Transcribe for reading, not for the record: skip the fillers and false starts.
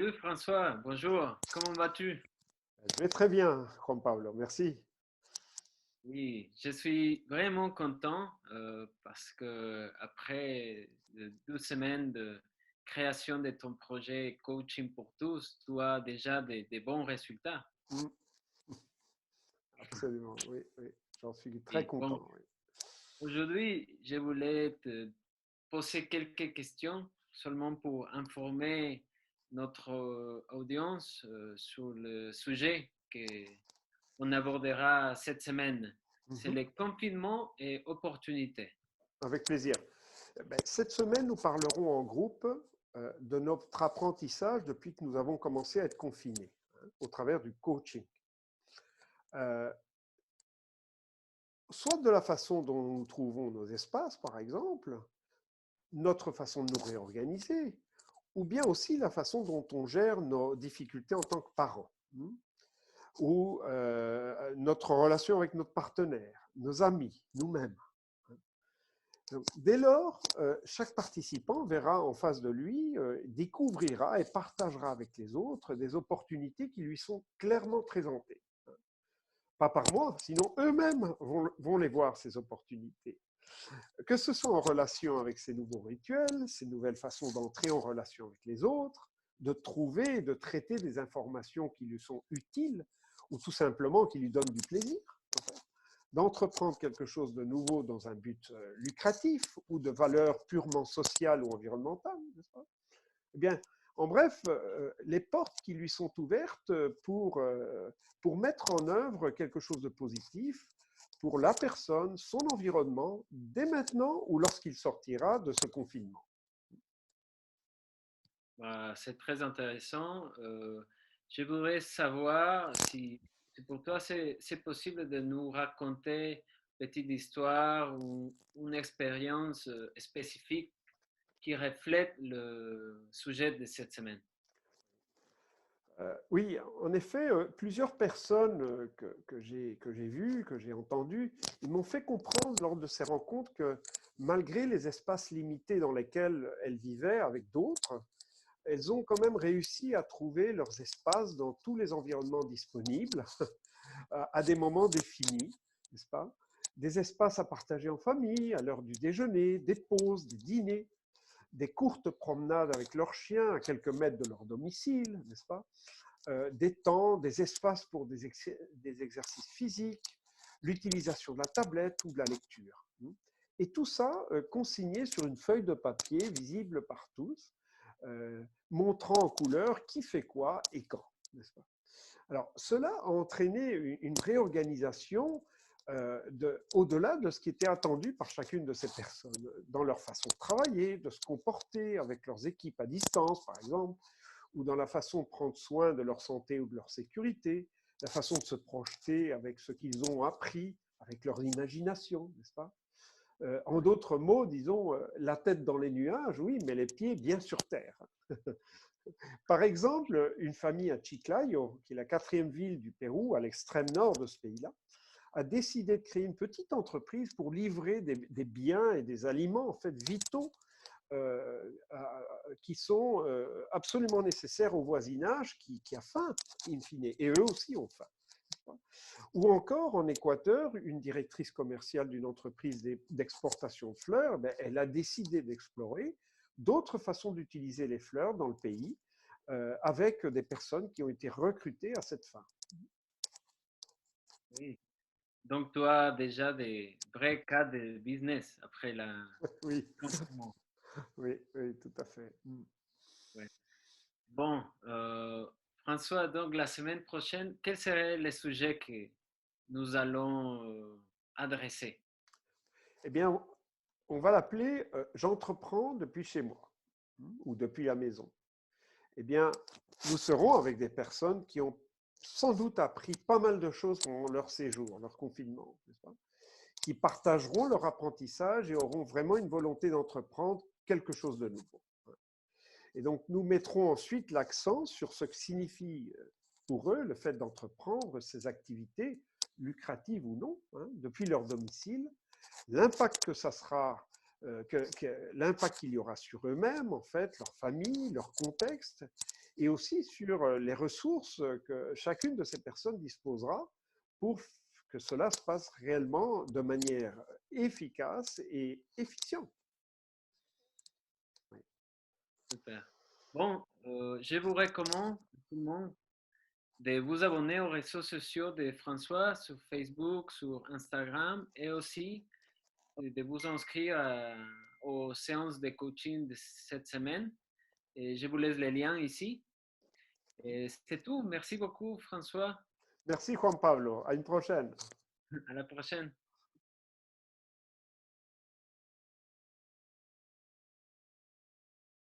Salut François, bonjour, comment vas-tu? Je vais très bien, Juan Pablo, merci. Oui, je suis vraiment content parce que après 12 semaines de création de ton projet Coaching pour tous, tu as déjà des bons résultats. Mm, absolument, oui, oui, j'en suis très Et bon, content. Oui. aujourd'hui, je voulais te poser quelques questions seulement pour informer notre audience sur le sujet qu'on abordera cette semaine. C'est Mhm, le confinement et opportunités. avec plaisir. Cette semaine, nous parlerons en groupe de notre apprentissage depuis que nous avons commencé à être confinés, hein, au travers du coaching. Euh, Soit de la façon dont nous trouvons nos espaces, par exemple, notre façon de nous réorganiser, ou bien aussi la façon dont on gère nos difficultés en tant que parents. Ou notre relation avec notre partenaire, nos amis, nous-mêmes. Donc, dès lors, chaque participant verra en face de lui, découvrira et partagera avec les autres des opportunités qui lui sont clairement présentées. Pas par moi, sinon eux-mêmes vont les voir, ces opportunités. Que ce soit en relation avec ces nouveaux rituels, ces nouvelles façons d'entrer en relation avec les autres, de trouver et de traiter des informations qui lui sont utiles ou tout simplement qui lui donnent du plaisir, d'entreprendre quelque chose de nouveau dans un but lucratif ou de valeur purement sociale ou environnementale, n'est-ce pas? Eh bien, en bref, les portes qui lui sont ouvertes pour mettre en œuvre quelque chose de positif pour la personne, son environnement, dès maintenant ou lorsqu'il sortira de ce confinement. C'est très intéressant. Je voudrais savoir si pour toi c'est possible de nous raconter une petite histoire ou une expérience spécifique qui reflète le sujet de cette semaine. Oui, en effet, plusieurs personnes que j'ai vues, que j'ai entendues, ils m'ont fait comprendre lors de ces rencontres que malgré les espaces limités dans lesquels elles vivaient avec d'autres, elles ont quand même réussi à trouver leurs espaces dans tous les environnements disponibles à des moments définis, n'est-ce pas? Des espaces à partager en famille, à l'heure du déjeuner, des pauses, des dîners, des courtes promenades avec leurs chiens à quelques mètres de leur domicile, n'est-ce pas? Des temps, des espaces pour des exercices physiques, l'utilisation de la tablette ou de la lecture. Et tout ça consigné sur une feuille de papier visible par tous, montrant en couleur qui fait quoi et quand, n'est-ce pas? Alors, cela a entraîné une réorganisation au-delà de ce qui était attendu par chacune de ces personnes, dans leur façon de travailler, de se comporter avec leurs équipes à distance, par exemple, ou dans la façon de prendre soin de leur santé ou de leur sécurité, la façon de se projeter avec ce qu'ils ont appris, avec leur imagination, n'est-ce pas? En d'autres mots, disons, la tête dans les nuages, oui, mais les pieds bien sur terre. Par exemple, une famille à Chiclayo, qui est la quatrième ville du Pérou, à l'extrême nord de ce pays-là, a décidé de créer une petite entreprise pour livrer des biens et des aliments en fait vitaux euh, qui sont absolument nécessaires au voisinage qui a faim, in fine, et eux aussi ont faim. Ou encore, en Équateur, une directrice commerciale d'une entreprise d'exportation de fleurs, ben, elle a décidé d'explorer d'autres façons d'utiliser les fleurs dans le pays avec des personnes qui ont été recrutées à cette fin. Oui. Donc, tu as déjà des vrais cas de business après la Oui, confinement. oui, oui, tout à fait. Ouais. Bon, François, donc la semaine prochaine, quels seraient les sujets que nous allons adresser? Eh bien, on va l'appeler J'entreprends depuis chez moi ou depuis la maison. Eh bien, nous serons avec des personnes qui ont sans doute appris pas mal de choses pendant leur séjour, leur confinement, n'est-ce pas? Qui partageront leur apprentissage et auront vraiment une volonté d'entreprendre quelque chose de nouveau. Et donc, nous mettrons ensuite l'accent sur ce que signifie pour eux le fait d'entreprendre ces activités, lucratives ou non, hein, depuis leur domicile, l'impact que ça sera, l'impact qu'il y aura sur eux-mêmes, en fait, leur famille, leur contexte, et aussi sur les ressources que chacune de ces personnes disposera pour que cela se passe réellement de manière efficace et efficiente. Oui. Super. Bon, je vous recommande tout le monde de vous abonner aux réseaux sociaux de François sur Facebook, sur Instagram et aussi de vous inscrire aux séances de coaching de cette semaine. Et je vous laisse les liens ici. Et c'est tout. Merci beaucoup, François. Merci Juan Pablo, à une prochaine. À la prochaine.